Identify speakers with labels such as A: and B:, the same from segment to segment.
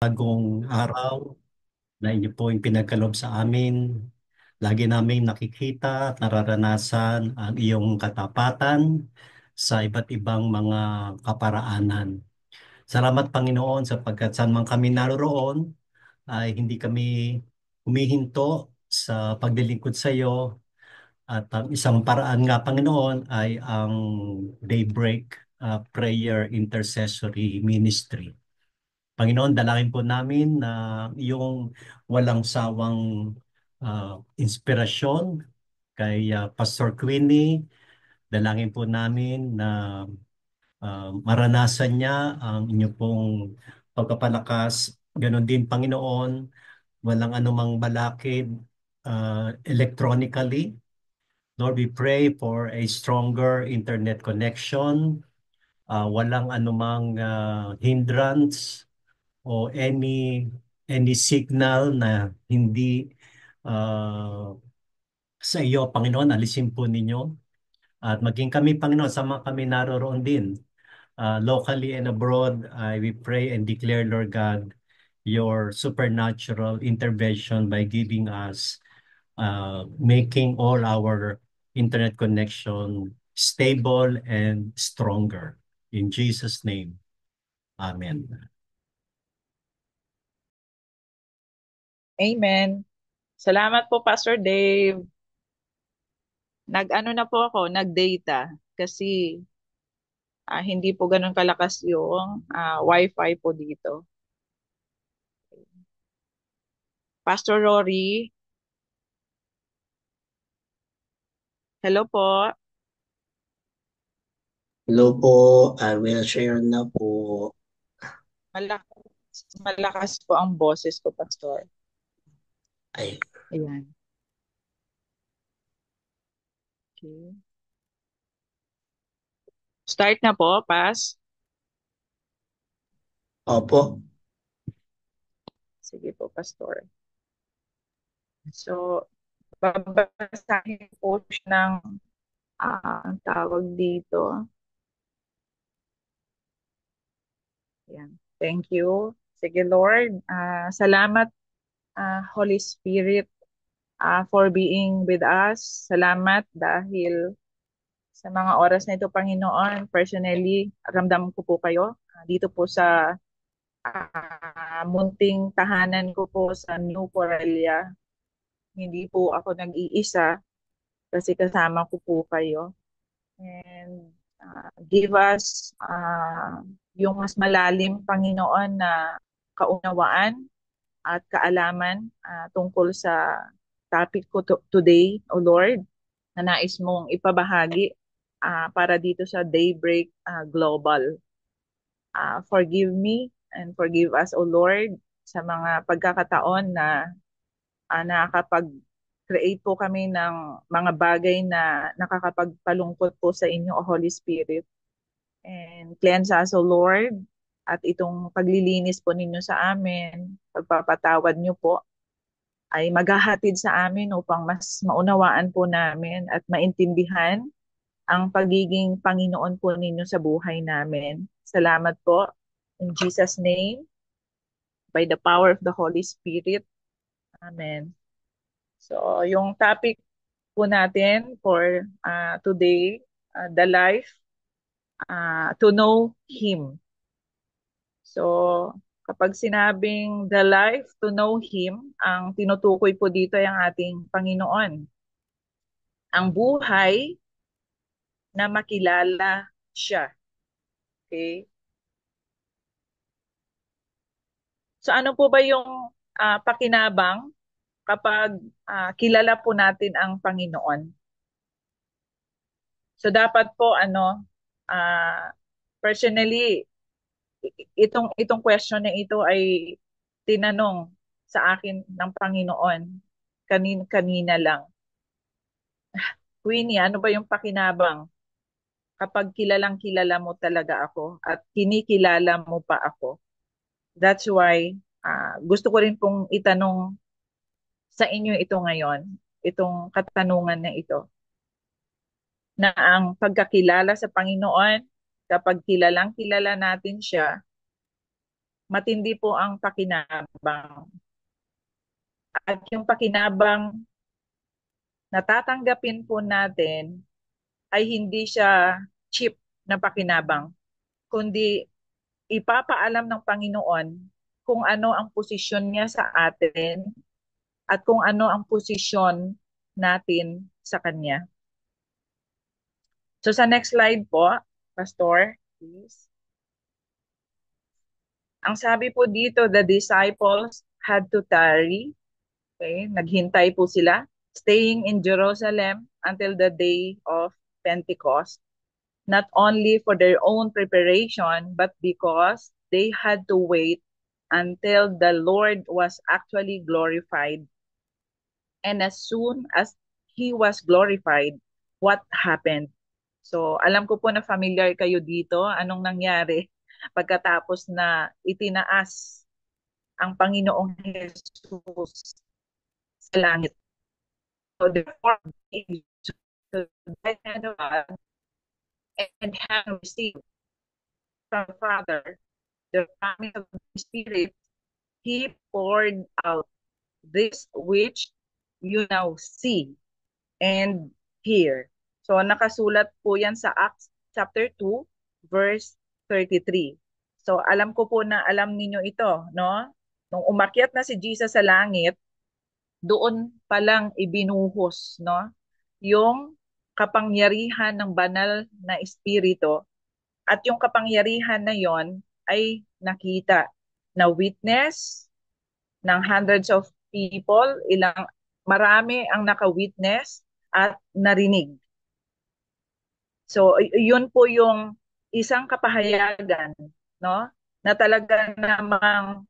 A: bagong araw na inyo po yung pinagkaloob sa amin. Lagi namin nakikita at nararanasan ang iyong katapatan sa iba't ibang mga kaparaanan. Salamat Panginoon sapagkat saan man kami naroon ay hindi kami humihinto sa paglilingkod sa iyo. At ang isang paraan nga Panginoon ay ang Daybreak Prayer Intercessory Ministry. Panginoon, dalangin po namin na yung walang sawang inspirasyon kay Pastor Queenie. Dalangin po namin na maranasan niya ang inyo pong pagpapalakas. Ganon din, Panginoon, walang anumang balakid electronically. Lord, we pray for a stronger internet connection. Walang anumang hindrance o any signal na hindi uh, sa iyo, Panginoon, alisin po ninyo. At maging kami, Panginoon, sama kami naroroon din. Locally and abroad, we pray and declare, Lord God, your supernatural intervention by giving us, making all our internet connection stable and stronger. In Jesus' name, Amen.
B: Amen. Salamat po, Pastor Dave. Nag-ano na po ako, nag-data kasi hindi po ganun kalakas yung wifi po dito. Pastor Rory, hello po.
C: Hello po, I will share na po.
B: Malakas po ang boses ko, Pastor.
C: Ay,
B: Ayan. Okay. Start na po, Pas.
C: opo,
B: Sige po, Pastor. So, babasahin po siya ng ang tawag dito. Ayan. Thank you. Sige, Lord. Salamat, Holy Spirit, for being with us. Salamat dahil sa mga oras na ito, Panginoon. Personally, ramdam ko po kayo dito po sa munting tahanan ko po sa New Corelia. Hindi po ako nag-iisa kasi kasama ko po kayo. And give us yung mas malalim, Panginoon, na kaunawaan at kaalaman tungkol sa topic ko today, O Lord, na nais mong ipabahagi para dito sa Daybreak Global. Forgive me and forgive us, O Lord, sa mga pagkakataon na nakakapag-create po kami ng mga bagay na nakakapagpalungkot po sa inyo, O Holy Spirit. And cleanse us, O Lord, at itong paglilinis po ninyo sa amin, pagpapatawad nyo po, ay maghahatid sa amin upang mas maunawaan po namin at maintindihan ang pagiging Panginoon po ninyo sa buhay namin. Salamat po. In Jesus' name, by the power of the Holy Spirit. Amen. So, yung topic po natin for today, the life to know Him. So, kapag sinabing the life to know Him, ang tinutukoy po dito ay ang ating Panginoon. Ang buhay na makilala siya. Okay? So, ano po ba yung pakinabang kapag kilala po natin ang Panginoon? So, dapat po, personally, itong question na ito ay tinanong sa akin ng Panginoon kanina lang. Queenie, ano ba yung pakinabang kapag kilalang kilala mo talaga ako at kinikilala mo pa ako? That's why gusto ko rin pong itanong sa inyo ito ngayon, itong katanungan na ito, na ang pagkakilala sa Panginoon, kapag kilalang kilala natin siya, matindi po ang pakinabang. At yung pakinabang na tatanggapin po natin ay hindi siya cheap na pakinabang, kundi ipapaalam ng Panginoon kung ano ang posisyon niya sa atin at kung ano ang posisyon natin sa Kanya. So sa next slide po, Pastor, please. Ang sabi po dito, the disciples had to tarry. Okay, naghintay po sila, staying in Jerusalem until the day of Pentecost, not only for their own preparation, but because they had to wait until the Lord was actually glorified. And as soon as He was glorified, what happened? So, alam ko po na familiar kayo dito. Anong nangyari pagkatapos na itinaas ang Panginoong Jesus sa langit? So, therefore, to the hand of God and having received from the Father the promise of the Spirit, He poured out this which you now see and hear. So nakasulat po yan sa Acts chapter 2, verse 33. So alam ko po na alam ninyo ito, no? Nung umakyat na si Jesus sa langit, doon pa lang ibinuhos, no? Yung kapangyarihan ng banal na espiritu, at yung kapangyarihan na yon ay nakita na witness ng hundreds of people, marami ang naka-witness at narinig. So, yun po yung isang kapahayagan, no? Na talaga namang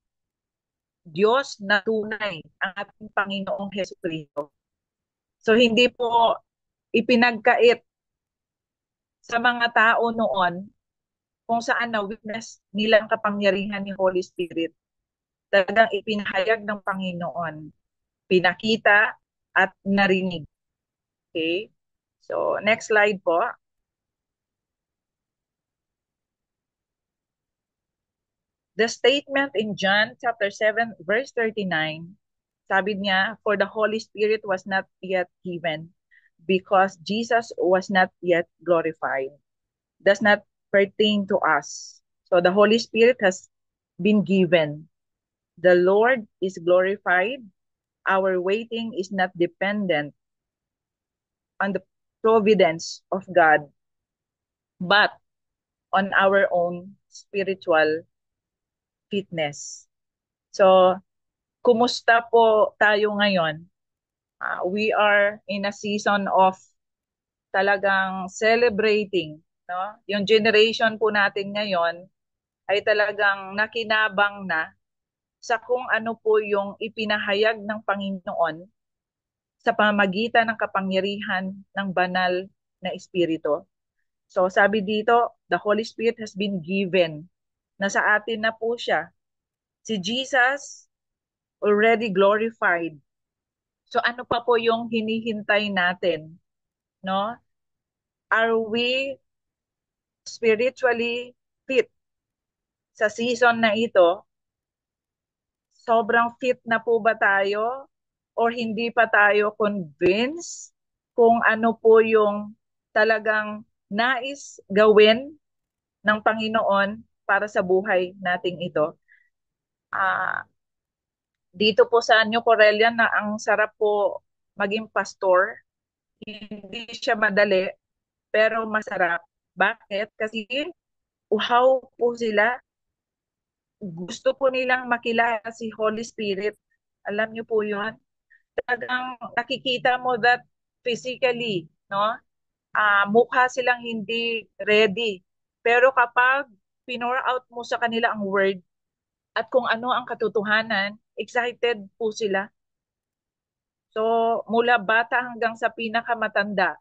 B: Diyos na tunay ang ating Panginoong Hesukristo. So, hindi po ipinagkait sa mga tao noon kung saan na-witness nilang kapangyarihan ni Holy Spirit. Talagang ipinahayag ng Panginoon, pinakita at narinig. Okay? So, next slide po. The statement in John chapter 7 verse 39, sabi niya, for the Holy Spirit was not yet given because Jesus was not yet glorified. Does not pertain to us. So the Holy Spirit has been given. The Lord is glorified. Our waiting is not dependent on the providence of God, but on our own spiritual fitness. So, kumusta po tayo ngayon? We are in a season of talagang celebrating, no? Yung generation po natin ngayon ay talagang nakinabang na sa kung ano po yung ipinahayag ng Panginoon sa pamamagitan ng kapangyarihan ng banal na espiritu. So sabi dito, the Holy Spirit has been given. Nasa atin na po siya. Si Jesus already glorified. So ano pa po yung hinihintay natin? No? Are we spiritually fit sa season na ito? Sobrang fit na po ba tayo? Or hindi pa tayo convinced kung ano po yung talagang nais gawin ng Panginoon para sa buhay nating ito? Dito po sa New Corellian na ang sarap po maging pastor. Hindi siya madali, pero masarap. Bakit? Kasi uhaw po sila. Gusto po nilang makilala si Holy Spirit. Alam niyo po yun? Talagang nakikita mo that physically, no? Mukha silang hindi ready. Pero kapag pinor out mo sa kanila ang word at kung ano ang katotohanan, excited po sila. So, mula bata hanggang sa pinakamatanda,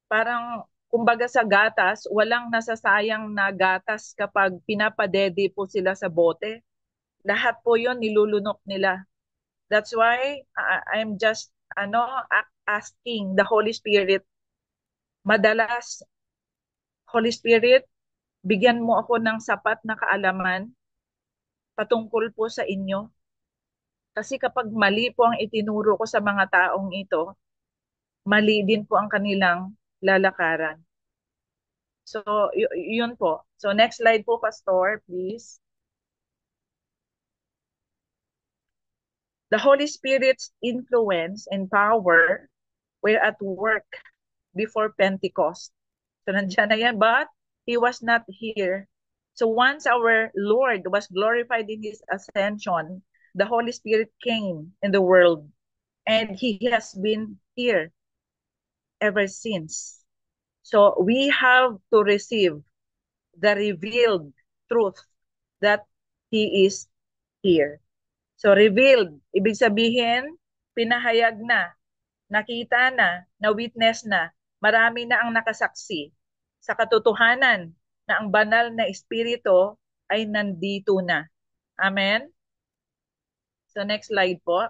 B: parang kumbaga sa gatas, walang nasasayang na gatas kapag pinapadede po sila sa bote. Lahat po yon nilulunok nila. That's why I'm just asking the Holy Spirit, madalas, Holy Spirit, bigyan mo ako ng sapat na kaalaman patungkol po sa inyo. Kasi kapag mali po ang itinuro ko sa mga taong ito, mali din po ang kanilang lalakaran. So, yun po. So, next slide po, Pastor, please. The Holy Spirit's influence and power were at work before Pentecost. So, nandiyan na yan, but He was not here. So, once our Lord was glorified in His ascension, the Holy Spirit came in the world, and He has been here ever since. So, we have to receive the revealed truth that He is here. So revealed, ibig sabihin, pinahayag na, nakita na witness na, marami na ang nakasaksi sa katotohanan na ang banal na espiritu ay nandito na. Amen? So next slide po.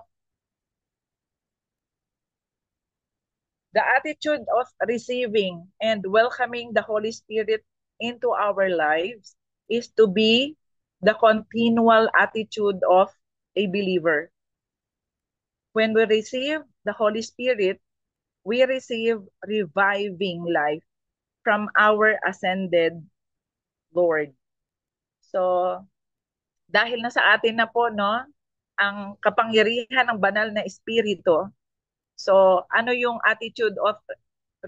B: The attitude of receiving and welcoming the Holy Spirit into our lives is to be the continual attitude of a believer. When we receive the Holy Spirit, we receive reviving life from our ascended Lord. So, dahil na sa atin na po, no, ang kapangyarihan ng banal na espiritu. So, ano yung attitude of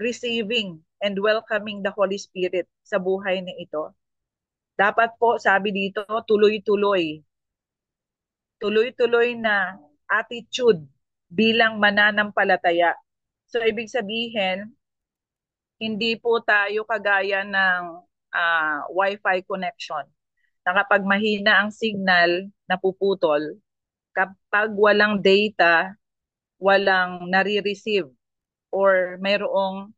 B: receiving and welcoming the Holy Spirit sa buhay na ito? Dapat po, sabi dito, tuloy-tuloy. Tuloy-tuloy na attitude bilang mananampalataya. So, ibig sabihin, hindi po tayo kagaya ng Wi-Fi connection. Na kapag mahina ang signal, napuputol. Kapag walang data, walang nare-receive or mayroong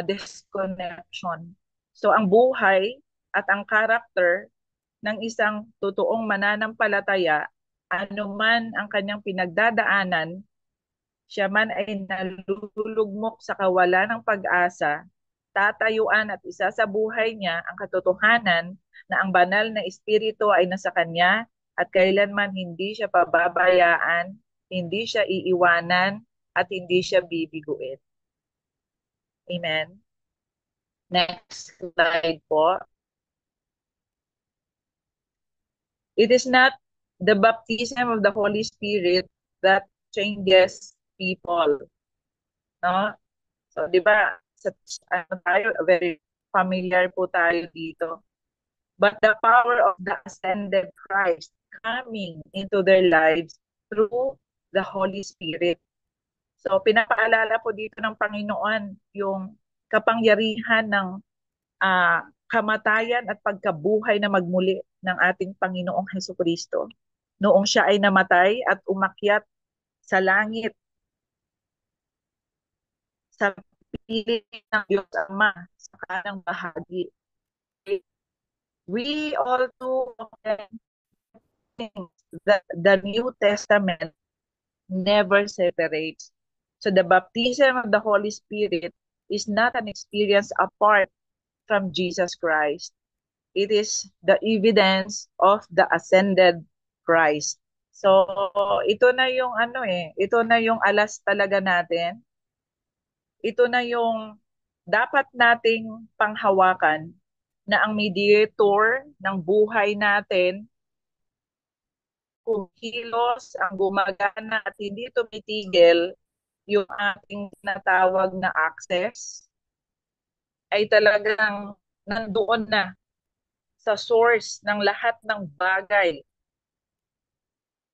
B: disconnection. So ang buhay at ang karakter ng isang totoong mananampalataya, anuman ang kanyang pinagdadaanan, siya man ay nalulugmok sa kawalan ng pag-asa, tatayuan at isa sa buhay niya ang katotohanan na ang banal na espiritu ay nasa kanya at kailanman hindi siya pababayaan, hindi siya iiwanan, at hindi siya bibiguin. Amen. Next slide po. It is not the baptism of the Holy Spirit that changes people. No? So, di ba, very familiar po tayo dito. But the power of the ascended Christ coming into their lives through the Holy Spirit. So, pinapaalala po dito ng Panginoon yung kapangyarihan ng kamatayan at pagkabuhay na magmuli ng ating Panginoong Hesukristo. Noong siya ay namatay at umakyat sa langit sa piling ng Diyos Ama sa kanang bahagi. We all too often think that the New Testament never separates. So the baptism of the Holy Spirit is not an experience apart from Jesus Christ. It is the evidence of the ascended Christ. So ito na yung ito na yung alas talaga natin. Ito na yung dapat nating panghawakan na ang mediator ng buhay natin, kumilos, ang gumagana at hindi tumitigil yung ating natawag na access, ay talagang nandoon na sa source ng lahat ng bagay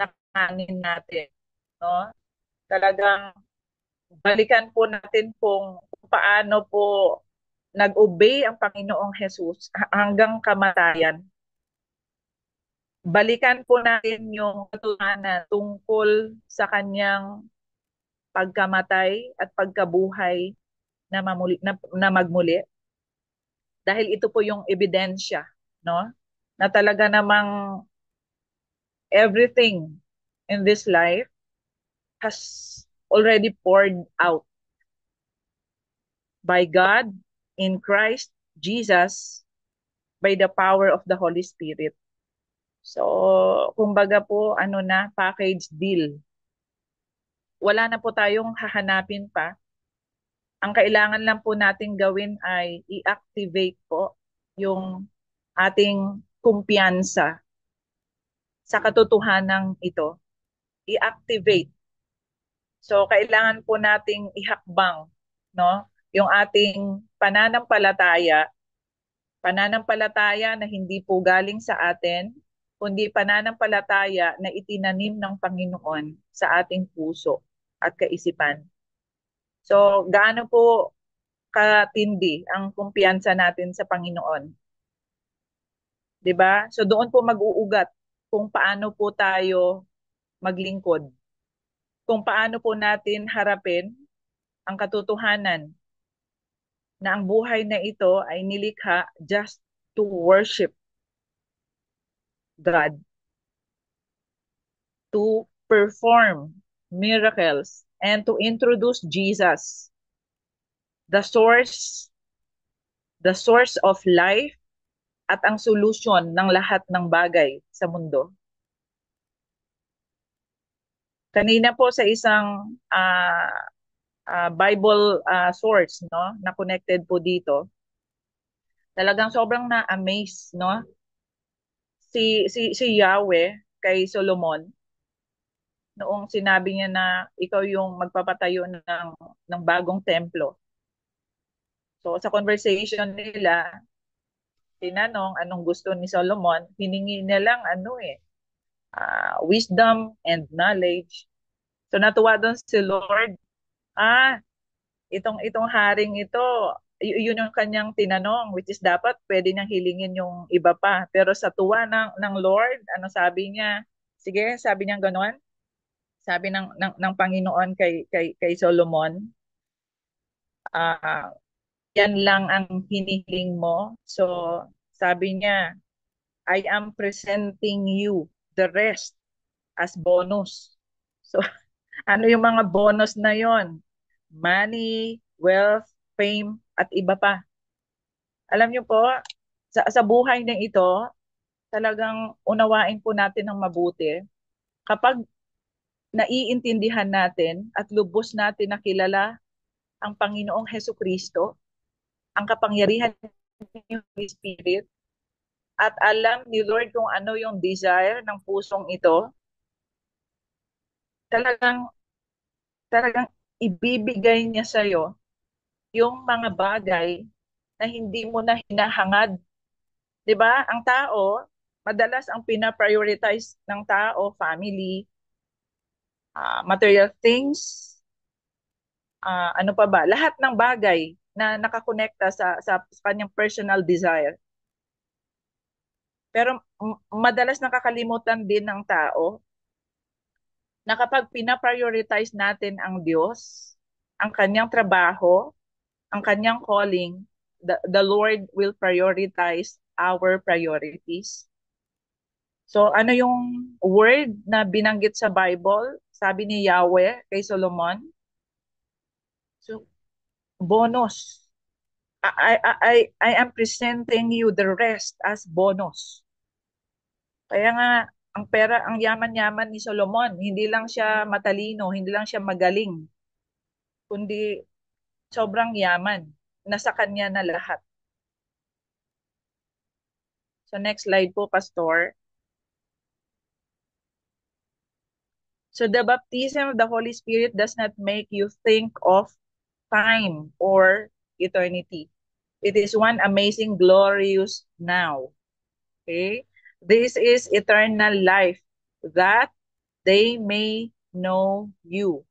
B: na kanin natin. No? Talagang balikan po natin kung paano po nag-obey ang Panginoong Jesus hanggang kamatayan. Balikan po natin yung katotohanan tungkol sa kanyang pagkamatay at pagkabuhay na magmuli. Dahil ito po yung ebidensya, no? Na talaga namang everything in this life has already poured out by God in Christ Jesus by the power of the Holy Spirit. So, kumbaga po, ano na, package deal. Wala na po tayong hahanapin pa. Ang kailangan lang po natin gawin ay i-activate po yung ating kumpiyansa sa katotohanan ito. I-activate. So, kailangan po nating ihakbang, no? Yung ating pananampalataya na hindi po galing sa atin, kundi pananampalataya na itinanim ng Panginoon sa ating puso at kaisipan. So, gaano po katindi ang kumpiyansa natin sa Panginoon? 'Di ba? So doon po mag-uugat kung paano po tayo maglingkod. Kung paano po natin harapin ang katotohanan na ang buhay na ito ay nilikha just to worship God, to perform miracles, and to introduce Jesus, the source, the source of life at ang solusyon ng lahat ng bagay sa mundo. Kanina po sa isang Bible source, no, na connected po dito, talagang sobrang na-amaze, no, si Yahweh kay Solomon noong sinabi niya na ikaw yung magpapatayo ng bagong templo. So sa conversation nila, tinanong anong gusto ni Solomon, hiningi niya lang wisdom and knowledge. So natuwa doon si Lord, itong haring ito, yun yung kanyang tinanong, which is dapat pwede niyang hilingin yung iba pa. Pero sa tuwa ng Lord, ano sabi niya? Sige, sabi niya gano'n. Sabi ng Panginoon kay Solomon, ah yan lang ang hinihiling mo. So, sabi niya, I am presenting you the rest as bonus. So, ano yung mga bonus na yon? Money, wealth, fame, at iba pa. Alam niyo po, sa buhay na ito, talagang unawain po natin ng mabuti. Kapag naiintindihan natin at lubos natin na kilala ang Panginoong Heso Kristo, ang kapangyarihan ng Holy Spirit, at alam ni Lord kung ano yung desire ng pusong ito, talagang talagang ibibigay niya sa iyo yung mga bagay na hindi mo na hinahangad. 'Di ba? Ang tao, madalas ang pina-prioritize ng tao, family, material things, ano pa ba? Lahat ng bagay na nakakonekta sa kanyang personal desire. Pero madalas nakakalimutan din ng tao na kapag pina-prioritize natin ang Diyos, ang kanyang trabaho, ang kanyang calling, the Lord will prioritize our priorities. So ano yung word na binanggit sa Bible? Sabi ni Yahweh kay Solomon. So bonus. I am presenting you the rest as bonus. Kaya nga ang pera, ang yaman-yaman ni Solomon, hindi lang siya matalino, hindi lang siya magaling, kundi sobrang yaman. Nasa kanya na lahat. So next slide po, Pastor. So the baptism of the Holy Spirit does not make you think of time or eternity. It is one amazing, glorious now. Okay? This is eternal life, that they may know you.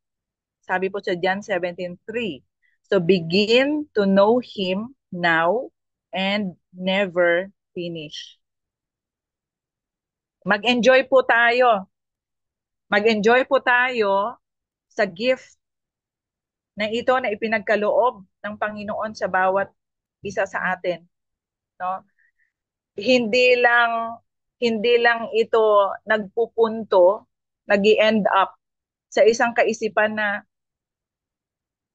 B: Sabi po sa John 17:3. So begin to know Him now and never finish. Mag-enjoy po tayo. Mag-enjoy po tayo sa gift na ito na ipinagkaloob ng Panginoon sa bawat isa sa atin, no? Hindi lang ito nagpupunto, nag-end up sa isang kaisipan na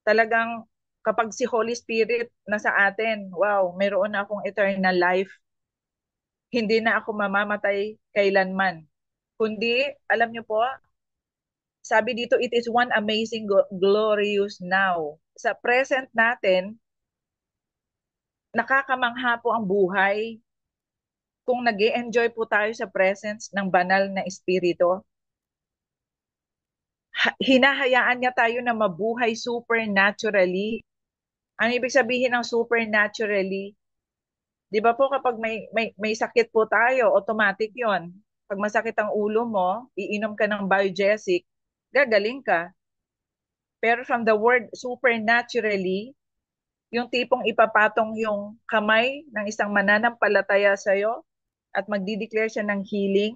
B: talagang kapag si Holy Spirit nasa atin, wow, mayroon na akong eternal life. hindi na ako mamamatay kailanman. Kundi, alam niyo po, sabi dito, it is one amazing, glorious now. Sa present natin, nakakamangha po ang buhay kung nag enjoy po tayo sa presence ng banal na espiritu. Hinahayaan niya tayo na mabuhay supernaturally. Ano ibig sabihin ng supernaturally? Di ba po kapag may sakit po tayo, automatic yon. Pag masakit ang ulo mo, iinom ka ng biogesic, gagaling ka. Pero from the word supernaturally, yung tipong ipapatong yung kamay ng isang mananampalataya sa'yo at magdideclare siya ng healing,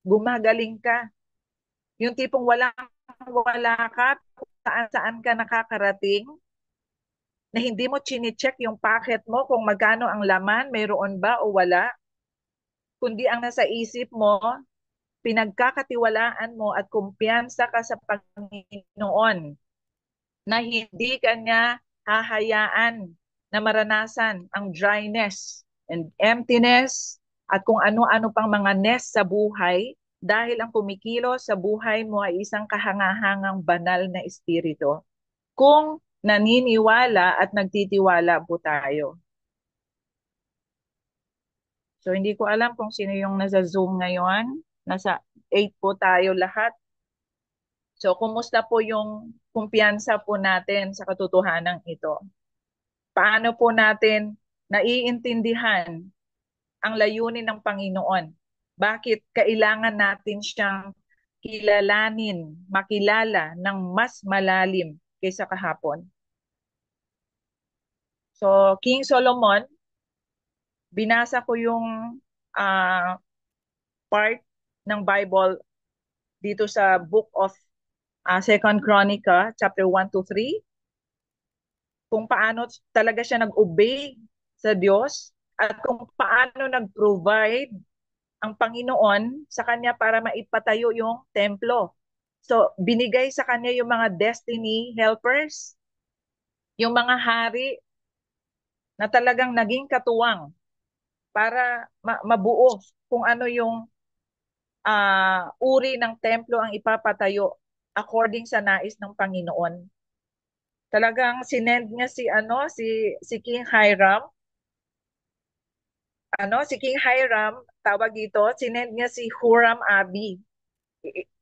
B: gumagaling ka. Yung tipong wala ka, saan ka nakakarating, na hindi mo chine-check yung packet mo kung magkano ang laman, mayroon ba o wala, kundi ang nasa isip mo, pinagkakatiwalaan mo at kumpiyansa ka sa Panginoon na hindi kanya hahayaan na maranasan ang dryness and emptiness at kung ano-ano pang mga ness sa buhay dahil ang kumikilos sa buhay mo ay isang kahangahangang banal na espiritu. Kung naniniwala at nagtitiwala po tayo. So hindi ko alam kung sino yung nasa Zoom ngayon. Nasa 8 po tayo lahat. So kumusta po yung kumpiyansa po natin sa katotohanan ito? Paano po natin naiintindihan ang layunin ng Panginoon? Bakit kailangan natin siyang kilalanin, makilala ng mas malalim kaysa kahapon? So King Solomon, binasa ko yung part ng Bible dito sa book of Second Chronica, chapter 1 to 3, kung paano talaga siya nag-obey sa Diyos at kung paano nag-provide ang Panginoon sa kanya para maipatayo yung templo. So, binigay sa kanya yung mga destiny helpers, yung mga hari na talagang naging katuwang para mabuo kung ano yung uri ng templo ang ipapatayo according sa nais ng Panginoon. Talagang sinend niya si King Hiram. Si King Hiram, tawag dito, sinend niya si Huram Abi.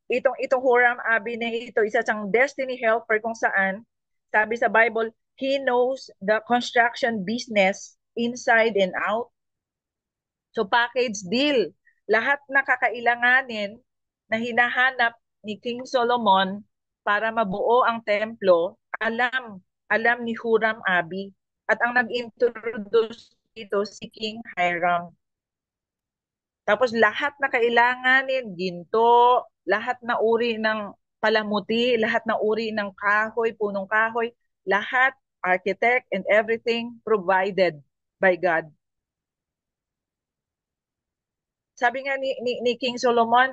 B: Itong Huram Abi na ito, isa siyang destiny helper kung saan, sabi sa Bible, he knows the construction business inside and out. So package deal. Lahat na kakailanganin na hinahanap ni King Solomon para mabuo ang templo, alam ni Huram Abi. At ang nag-introduce dito si King Hiram. Tapos lahat na kailanganin, ginto, lahat na uri ng palamuti, lahat na uri ng kahoy, punong kahoy, lahat, architect and everything provided by God. Sabi nga ni King Solomon,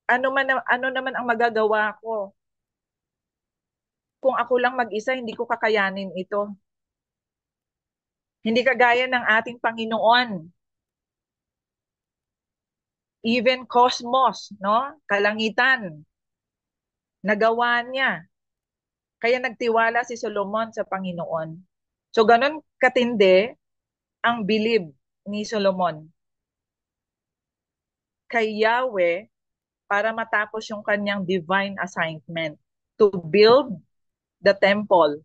B: ano naman ang magagawa ko? Kung ako lang mag-isa, hindi ko kakayanin ito. Hindi kagaya ng ating Panginoon. Even cosmos, no? Kalangitan, nagawa niya. Kaya nagtiwala si Solomon sa Panginoon. So ganun katindi ang bilib ni Solomon kay Yahweh para matapos yung kanyang divine assignment to build the temple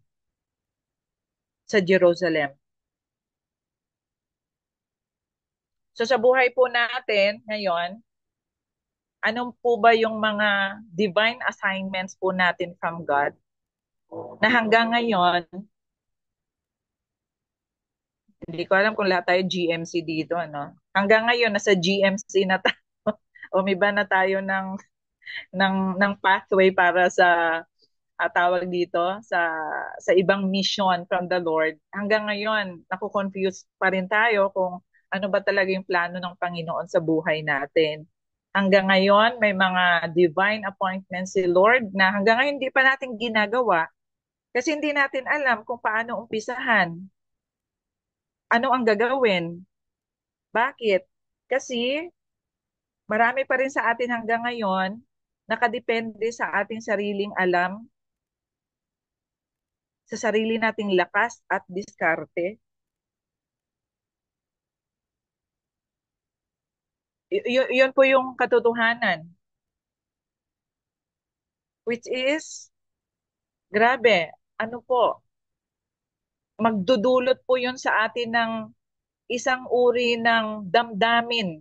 B: sa Jerusalem. So sa buhay po natin ngayon, anong po ba yung mga divine assignments po natin from God na hanggang ngayon, hindi ko alam kung lahat tayo GMC dito, ano? Hanggang ngayon, nasa GMC na tayo o may ba na tayo ng pathway para sa tawag dito sa ibang mission from the Lord. Hanggang ngayon, naku-confuse pa rin tayo kung ano ba talaga yung plano ng Panginoon sa buhay natin. Hanggang ngayon, may mga divine appointments si Lord na hanggang ngayon hindi pa natin ginagawa kasi hindi natin alam kung paano umpisahan. Ano ang gagawin? Bakit? Kasi marami pa rin sa atin hanggang ngayon, nakadepende sa ating sariling alam, sa sarili nating lakas at diskarte. Yun po yung katotohanan. Which is, grabe, ano po, magdudulot po yun sa atin ng isang uri ng damdamin.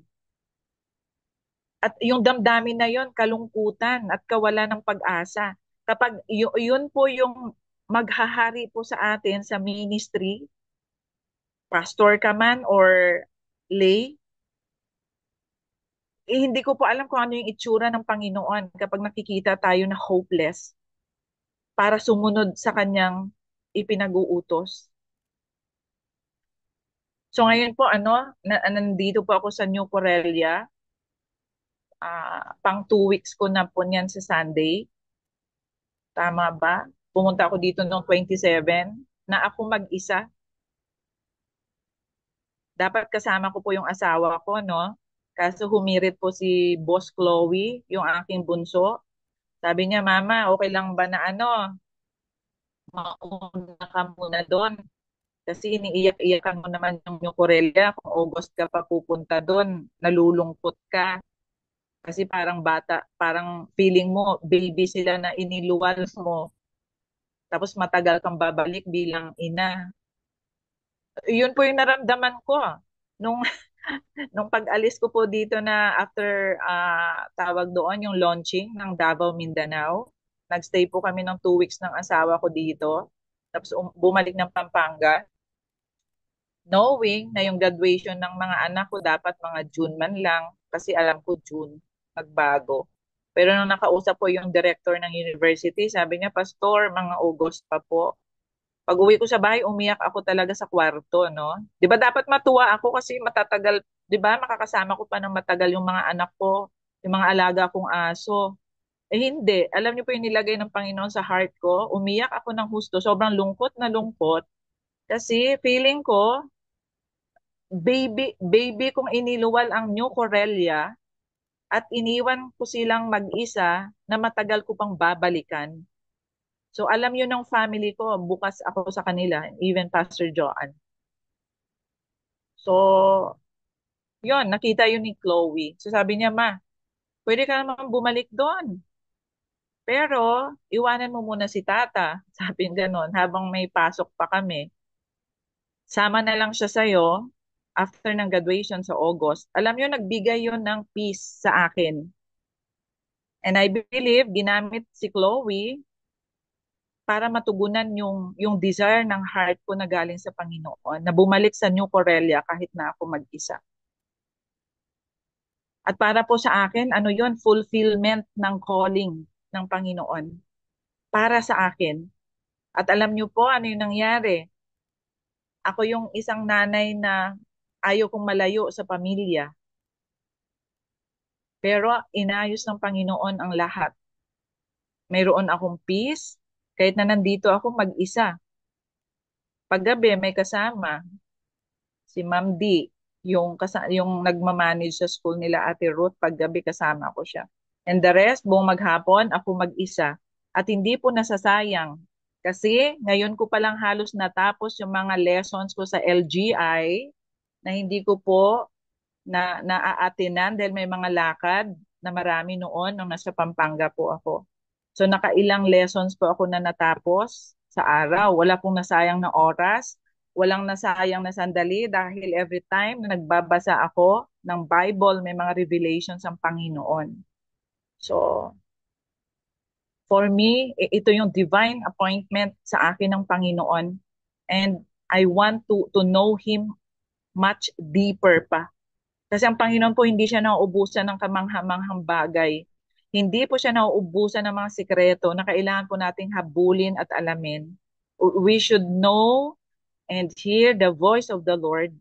B: At yung damdamin na yun, kalungkutan at kawalan ng pag-asa. Kapag yun po yung maghahari po sa atin sa ministry, pastor ka man or lay, hindi ko po alam kung ano yung itsura ng Panginoon kapag nakikita tayo na hopeless para sumunod sa kanyang ipinag-uutos. So ngayon po, nandito po ako sa New Corelia. Pang 2 weeks ko na po niyan sa Sunday. Tama ba? Pumunta ako dito noong 27 na ako mag-isa. Dapat kasama ko po yung asawa ko, no? Kaso humirit po si Boss Chloe, yung aking bunso. Sabi niya, Mama, okay lang ba na mauna ka muna doon? Kasi iniiyak-iyakan mo naman yung New Corelia. Kung August ka pa pupunta doon, nalulungkot ka. Kasi parang bata, parang feeling mo, baby sila na iniluwal mo. Tapos matagal kang babalik bilang ina. Yun po yung naramdaman ko. Nung, nung pag-alis ko po dito na after tawag doon, yung launching ng Davao, Mindanao. Nagstay po kami ng 2 weeks ng asawa ko dito. Tapos bumalik ng Pampanga. Knowing na yung graduation ng mga anak ko dapat mga June man lang. Kasi alam ko June, nagbago. Pero nung nakausap po yung director ng university, sabi niya, Pastor, mga August pa po. Pag uwi ko sa bahay, umiyak ako talaga sa kwarto, no? 'Di ba dapat matuwa ako kasi matatagal, 'di ba? Makakasama ko pa ng matagal yung mga anak ko, yung mga alaga kong aso. Eh hindi, alam niyo po yung nilagay ng Panginoon sa heart ko, umiyak ako ng husto, sobrang lungkot na lungkot kasi feeling ko baby kong iniluwal ang New Corelia at iniwan ko silang mag-isa na matagal ko pang babalikan. So alam yun ng family ko, bukas ako sa kanila, even Pastor Joanne. So, yun, nakita yun ni Chloe. So sabi niya, Ma, pwede ka naman bumalik doon. Pero, iwanan mo muna si Tata. Sabi niya ganon, habang may pasok pa kami. Sama na lang siya sa'yo after ng graduation sa August. Alam niyo, nagbigay yun ng peace sa akin. And I believe, ginamit si Chloe para matugunan yung desire ng heart ko na galing sa Panginoon, na bumalik sa New Corelia kahit na ako mag-isa. At para po sa akin, ano yon, fulfillment ng calling ng Panginoon para sa akin. At alam niyo po ano yung nangyari. Ako yung isang nanay na ayaw kong malayo sa pamilya. Pero inayos ng Panginoon ang lahat. Mayroon akong peace kahit na nandito ako mag-isa. Paggabi may kasama si Ma'am D, yung nagmamanage sa school nila Ate Ruth, paggabi kasama ko siya. And the rest, buong maghapon, ako mag-isa. At hindi po nasasayang. Kasi ngayon ko palang halos natapos yung mga lessons ko sa LGI na hindi ko po naaatinan dahil may mga lakad na marami noon nung nasa Pampanga po ako. So nakailang lessons po ako na natapos sa araw. Wala pong nasayang na oras. Walang nasayang na sandali dahil every time na nagbabasa ako ng Bible, may mga revelations ang Panginoon. So, for me, ito yung divine appointment sa akin ng Panginoon. And I want to know Him much deeper pa. Kasi ang Panginoon po hindi siya nauubusan ng kamanghamanghang bagay. Hindi po siya nauubusan ng mga sikreto na kailangan po nating habulin at alamin. We should know and hear the voice of the Lord.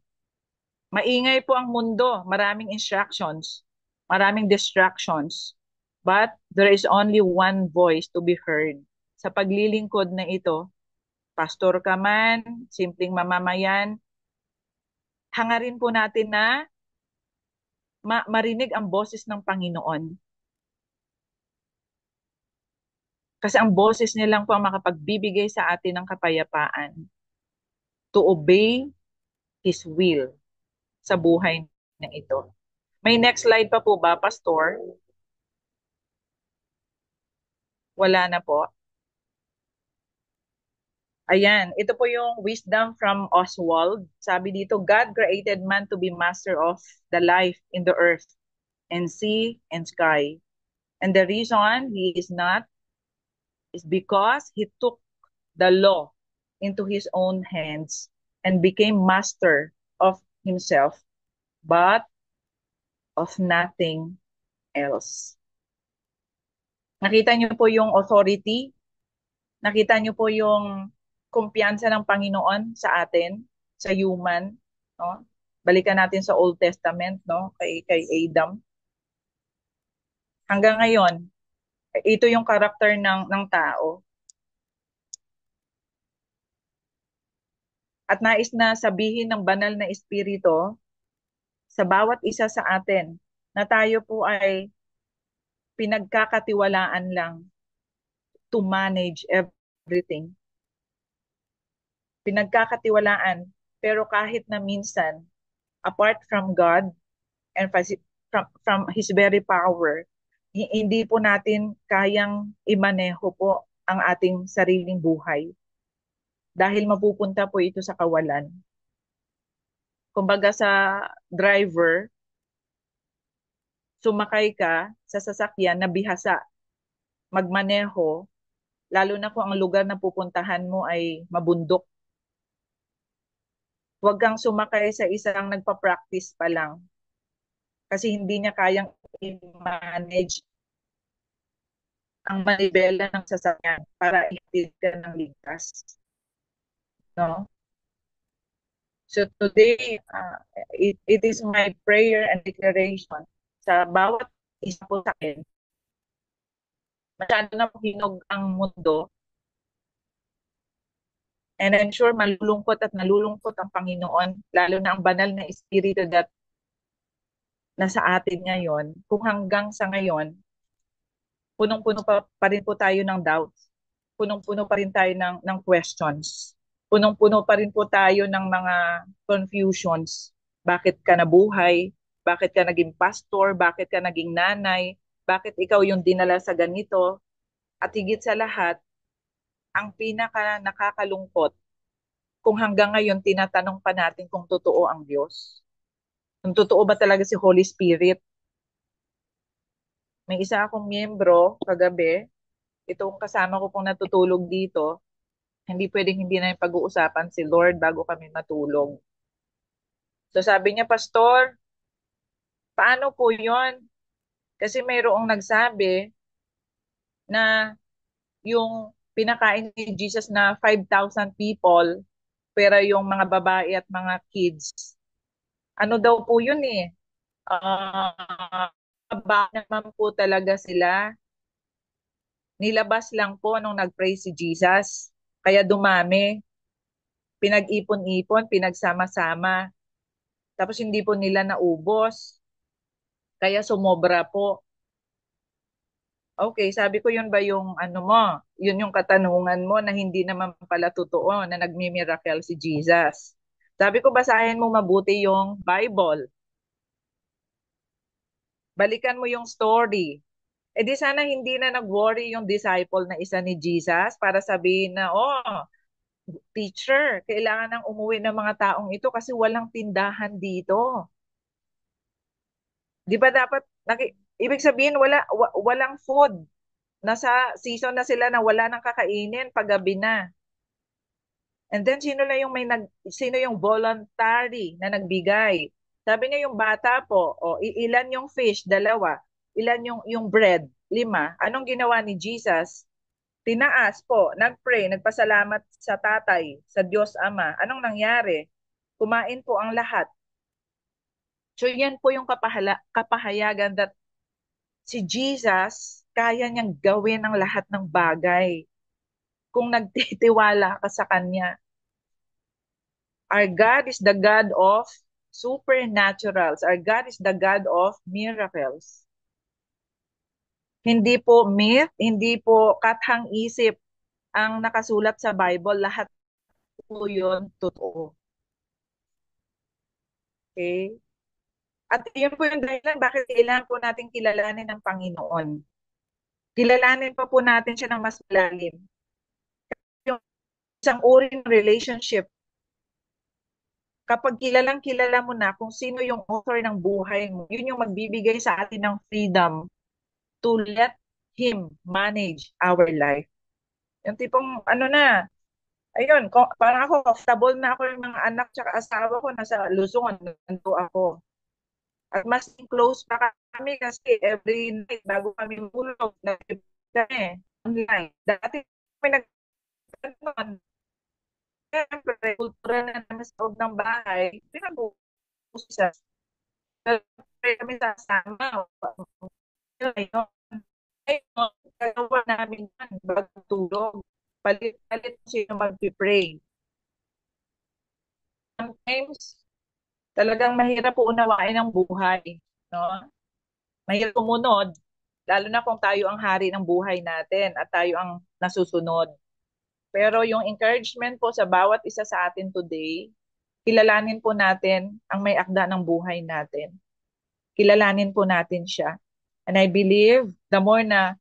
B: Maingay po ang mundo, maraming instructions, maraming distractions. But there is only one voice to be heard. Sa paglilingkod na ito, pastor ka man, simpleng mamamayan, hangarin po natin na marinig ang boses ng Panginoon. Kasi ang boses niya lang po ang makapagbibigay sa atin ng kapayapaan to obey His will sa buhay na ito. May next slide pa po ba, Pastor? Wala na po. Ayan, ito po yung wisdom from Oswald. Sabi dito, God created man to be master of the life in the earth and sea and sky. And the reason he is not is because he took the law into his own hands and became master of himself, but of nothing else. Nakita niyo po yung authority? Nakita niyo po yung kumpiyansa ng Panginoon sa atin, sa human, no? Balikan natin sa Old Testament, no? Kay Adam. Hanggang ngayon, ito yung karakter ng tao. At nais na sabihin ng banal na espiritu sa bawat isa sa atin na tayo po ay pinagkakatiwalaan lang to manage everything. Pinagkakatiwalaan, pero kahit na minsan, apart from God and from His very power, hindi po natin kayang imaneho po ang ating sariling buhay. Dahil mapupunta po ito sa kawalan. Kumbaga sa driver, sumakay ka sa sasakyan na bihasa, magmaneho, lalo na kung ang lugar na pupuntahan mo ay mabundok. Huwag kang sumakay sa isang nagpa-practice pa lang kasi hindi niya kayang i-manage ang manibela ng sasakyan para ihatid ka ng ligtas. No? So today, it is my prayer and declaration sa bawat isa po sa akin. Masyado na hinog ang mundo. And I'm sure malulungkot at nalulungkot ang Panginoon, lalo na ang banal na espiritu that nasa atin ngayon. Kung hanggang sa ngayon, punong-puno pa rin po tayo ng doubts. Punong-puno pa rin tayo ng questions. Punong-puno pa rin po tayo ng mga confusions. Bakit ka nabuhay? Bakit ka naging pastor? Bakit ka naging nanay? Bakit ikaw yung dinala sa ganito? At higit sa lahat, ang pinaka nakakalungkot, kung hanggang ngayon tinatanong pa natin kung totoo ang Diyos. Kung totoo ba talaga si Holy Spirit. May isa akong miyembro kagabi, itong kasama ko pong natutulog dito, hindi pwedeng hindi na yung pag-uusapan si Lord bago kami matulog. So sabi niya, Pastor, paano po yon? Kasi mayroong nagsabi na yung pinakain ni Jesus na 5,000 people, pero yung mga babae at mga kids, ano daw po yun eh, ba naman po talaga sila. Nilabas lang po nung nag-pray si Jesus. Kaya dumami. Pinag-ipon-ipon, pinagsama-sama. Tapos hindi po nila naubos. Kaya sumobra po. Okay, sabi ko yun ba yung ano mo? Yun yung katanungan mo na hindi naman pala totoo na nagmi-miracle si Jesus. Sabi ko basahin mo mabuti yung Bible. Balikan mo yung story. Eh di sana hindi na nag-worry yung disciple na isa ni Jesus para sabihin na, oh, teacher, kailangan nang umuwi ng mga taong ito kasi walang tindahan dito. Di ba dapat, ibig sabihin walang food. Nasa season na sila na wala nang kakainin paggabi na. And then sino yung voluntary na nagbigay? Sabi niya yung bata po, ilan yung fish? 2. Ilan yung bread? 5. Anong ginawa ni Jesus? Tinaas po, nagpray, nagpasalamat sa tatay, sa Diyos Ama. Anong nangyari? Kumain po ang lahat. So yan po yung kapahayagan that si Jesus, kaya niyang gawin ang lahat ng bagay kung nagtitiwala ka sa Kanya. Our God is the God of supernaturals. Our God is the God of miracles. Hindi po myth, hindi po kathang isip ang nakasulat sa Bible. Lahat po yun totoo. Okay? At yun po yung dahilan bakit kailangan po natin kilalanin ng Panginoon. Kilalanin pa po natin siya ng mas malalim. Yung isang uri ng relationship, kapag kilalang kilala mo na kung sino yung author ng buhay mo, yun yung magbibigay sa atin ng freedom to let Him manage our life. Yung tipong ano na, ayun, parang ako, comfortable na ako yung mga anak tsaka asawa ko, nasa Luzon, nandito ako. At mas close pa kami kasi every night bago kami mulog, kami online. Dati kami nag siyempre, kultura na naman sa loob ng bahay, pinag-uusap. Siyempre kami sasama. Ayun, ayun, gagawa namin yan, bago tulog. Palit-palit sino mag-pray. Sometimes, talagang mahirap po unawain ang buhay. No? Mahirap sumunod, lalo na kung tayo ang hari ng buhay natin at tayo ang nasusunod. Pero yung encouragement po sa bawat isa sa atin today, kilalanin po natin ang may akda ng buhay natin. Kilalanin po natin siya. And I believe, the more na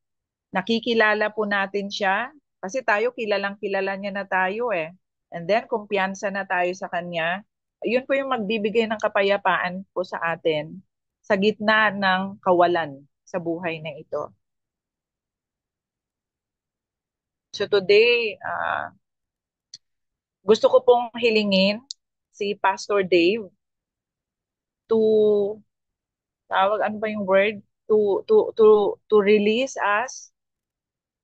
B: nakikilala po natin siya, kasi tayo kilalang kilala niya na tayo eh. And then, kumpiyansa na tayo sa kanya. Yun po yung magbibigay ng kapayapaan po sa atin sa gitna ng kawalan sa buhay na ito. So today, gusto ko pong hilingin si Pastor Dave to, tawag ano ba yung word? To release us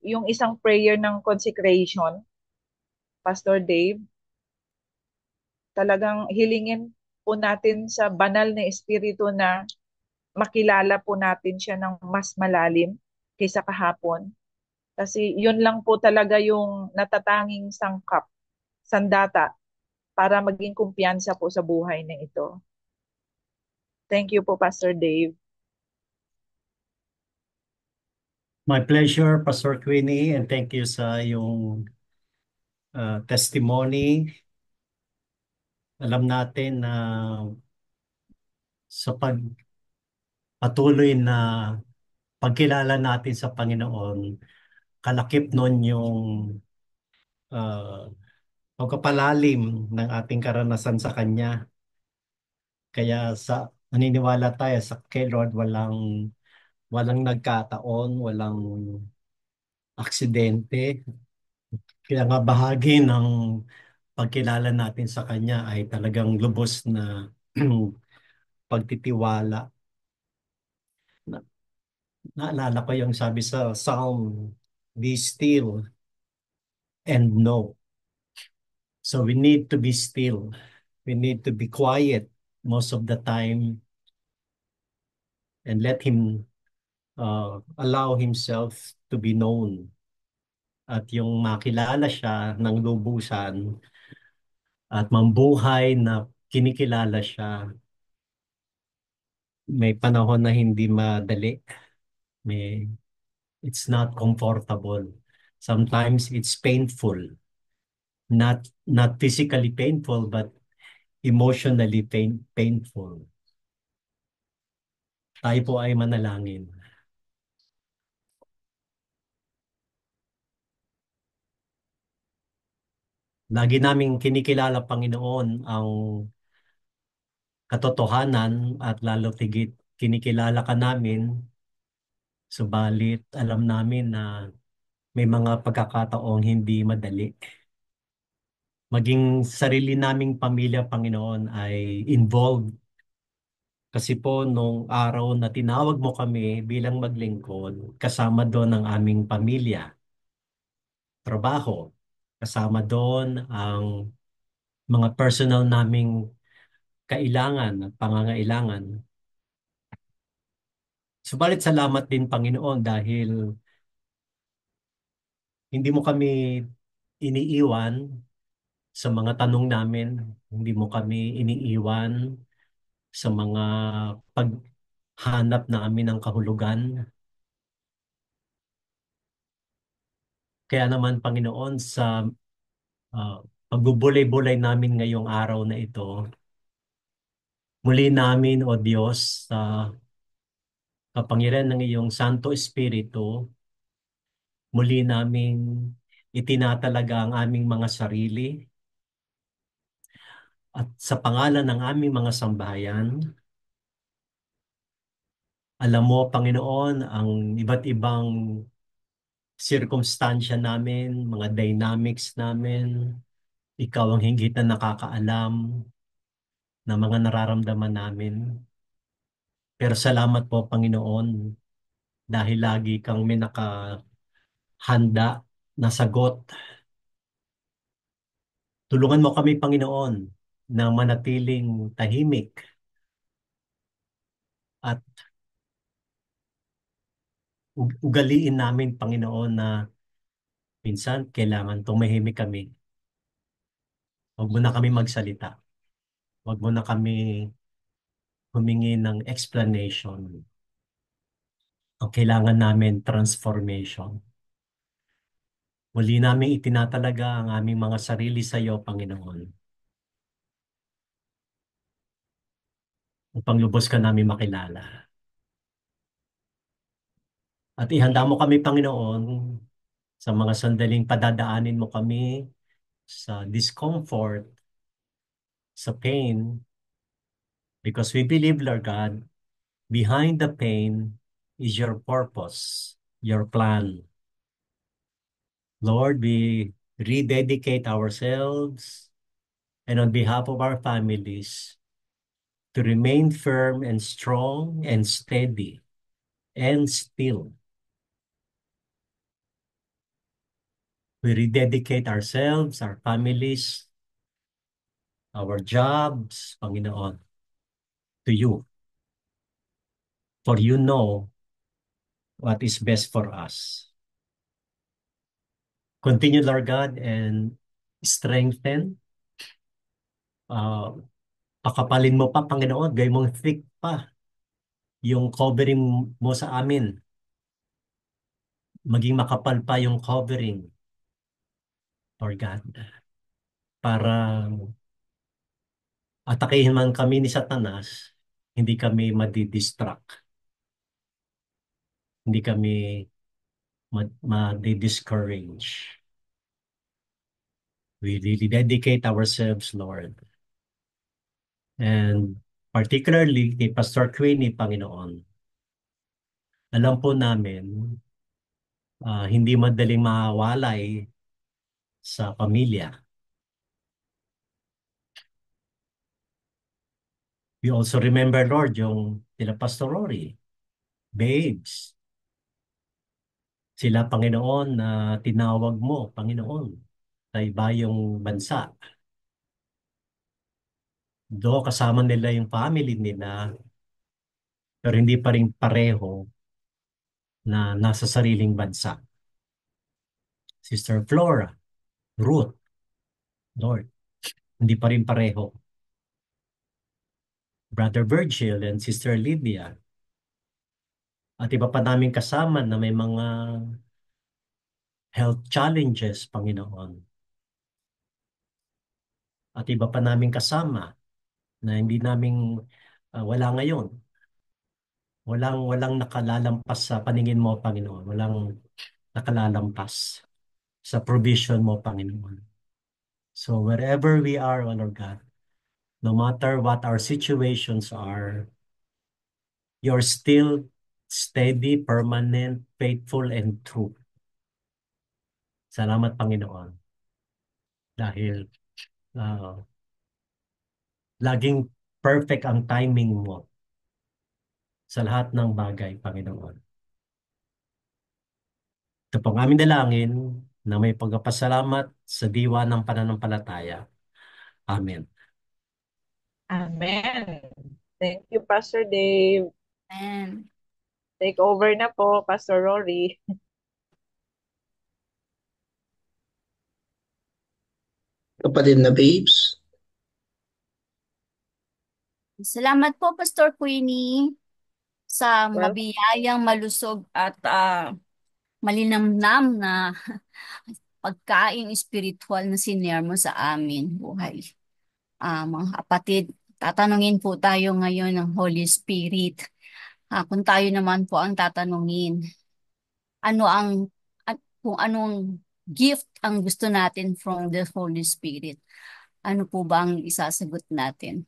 B: yung isang prayer ng consecration. Pastor Dave, talagang hilingin po natin sa banal na espiritu na makilala po natin siya ng mas malalim kaysa kahapon. Kasi yun lang po talaga yung natatanging sangkap, sandata, para maging kumpiyansa po sa buhay na ito. Thank you po, Pastor Dave.
A: My pleasure, Pastor Queenie, and thank you sa yung testimony. Alam natin na sa pagpatuloy na pagkilala natin sa Panginoon, kalakip nun yung uh, pagkapalalim ng ating karanasan sa Kanya. Kaya naniniwala tayo sa kay Lord, walang nagkataon, walang aksidente. Kaya nga bahagi ng pagkilala natin sa Kanya ay talagang lubos na pagtitiwala. Na, naalala ko yung sabi sa Psalm, "Be still and know." So we need to be still. We need to be quiet most of the time and let Him allow Himself to be known. At yung makilala siya ng lubusan at mambuhay na kinikilala siya. May panahon na hindi madali. It's not comfortable. Sometimes it's painful. Not physically painful, but emotionally painful. Tayo po ay manalangin. Lagi naming kinikilala, Panginoon, ang katotohanan at lalo tigit kinikilala ka namin. Subalit alam namin na may mga pagkakataong hindi madali. Maging sarili naming pamilya, Panginoon, ay involved. Kasi po nung araw na tinawag mo kami bilang maglingkod, kasama doon ang aming pamilya, trabaho, kasama doon ang mga personal naming kailangan at pangangailangan. Subalit salamat din, Panginoon, dahil hindi mo kami iniiwan sa mga tanong namin, hindi mo kami iniiwan sa mga paghanap namin ng kahulugan. Kaya naman, Panginoon, sa ah, pagbubulay-bulay namin ngayong araw na ito, muli namin, O Diyos, sa kapangyarihan ng iyong Santo Espiritu, muli namin itinatalaga ang aming mga sarili at sa pangalan ng aming mga sambahayan, alam mo, Panginoon, ang iba't ibang sirkumstansya namin, mga dynamics namin. Ikaw ang higit na nakakaalam ng mga nararamdaman namin. Pero salamat po, Panginoon, dahil lagi kang may nakahanda na sagot. Tulungan mo kami, Panginoon, na manatiling tahimik at ugaliin namin, Panginoon, na minsan kailangan tumahimik kami. Huwag mo na kami magsalita. Huwag mo na kami humingi ng explanation. Ang kailangan namin, transformation. Muli namin itinatalaga ang aming mga sarili sa iyo, Panginoon. Upang lubos ka namin makilala. At ihanda mo kami, Panginoon, sa mga sandaling padadaanin mo kami sa discomfort, sa pain, because we believe, Lord God, behind the pain is your purpose, your plan. Lord, we rededicate ourselves and on behalf of our families to remain firm and strong and steady and still. We rededicate ourselves, our families, our jobs, Panginoon, to you. For you know what is best for us. Continue, Lord God, and strengthen. Uh, Pakapalin mo pa, Panginoon, gawin mong thick pa yung covering mo sa amin. Maging makapal pa yung covering, Lord God, para atakihin man kami ni Satanas, hindi kami madidistract, hindi kami madi-discourage. We really dedicate ourselves, Lord. And particularly kay Pastor Queenie, Panginoon, alam po namin, hindi madaling mawalay sa pamilya. We also remember, Lord, yung sila Pastor Rory, babes, sila, Panginoon, na tinawag mo, Panginoon, sa ibayong bansa. Do kasama nila yung family nila, pero hindi pa rin pareho na nasa sariling bansa. Sister Flora, Ruth, Lord, hindi pa rin pareho. Brother Virgil and Sister Lydia, at iba pa namin kasama na may mga health challenges, Panginoon. At iba pa namin kasama na hindi namin wala ngayon. Walang nakalalampas sa paningin mo, Panginoon. Walang nakalalampas sa provision mo, Panginoon. So wherever we are, O Lord God, no matter what our situations are, you're still steady, permanent, faithful, and true. Salamat, Panginoon. Dahil uh, laging perfect ang timing mo sa lahat ng bagay, Panginoon. Ito pong aming dalangin na may pagpapasalamat sa diwa ng pananampalataya. Amen.
B: Amen. Thank you, Pastor Dave.
D: Amen.
B: Take over na po, Pastor Rory.
C: Kapatid na babes,
D: Salamat po, Pastor Queenie, sa
B: Well,
D: mabiyayang malusog at malinamnam na pagkain espiritual na sinare mo sa amin, buhay. Mga kapatid, tatanungin po tayo ngayon ng Holy Spirit. Kung tayo naman po ang tatanungin, ano ang, kung anong gift ang gusto natin from the Holy Spirit, ano po ba ang isasagot natin?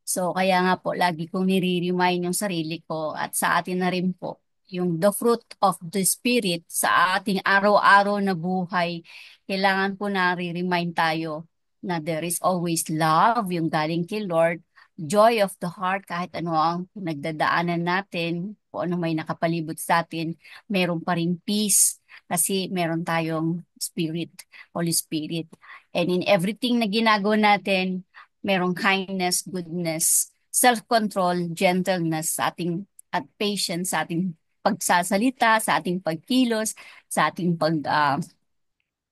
D: So, kaya nga po, lagi kong nire-remind yung sarili ko at sa atin na rin po, yung the fruit of the Spirit sa ating araw-araw na buhay, kailangan po nare-remind tayo na there is always love, yung galing kay Lord, joy of the heart, kahit ano ang nagdadaanan natin, kung ano may nakapalibot sa atin, meron pa rin peace kasi meron tayong Spirit, Holy Spirit. And in everything na ginagawa natin, merong kindness, goodness, self-control, gentleness sa ating at patience sa ating pagsasalita, sa ating pagkilos, sa ating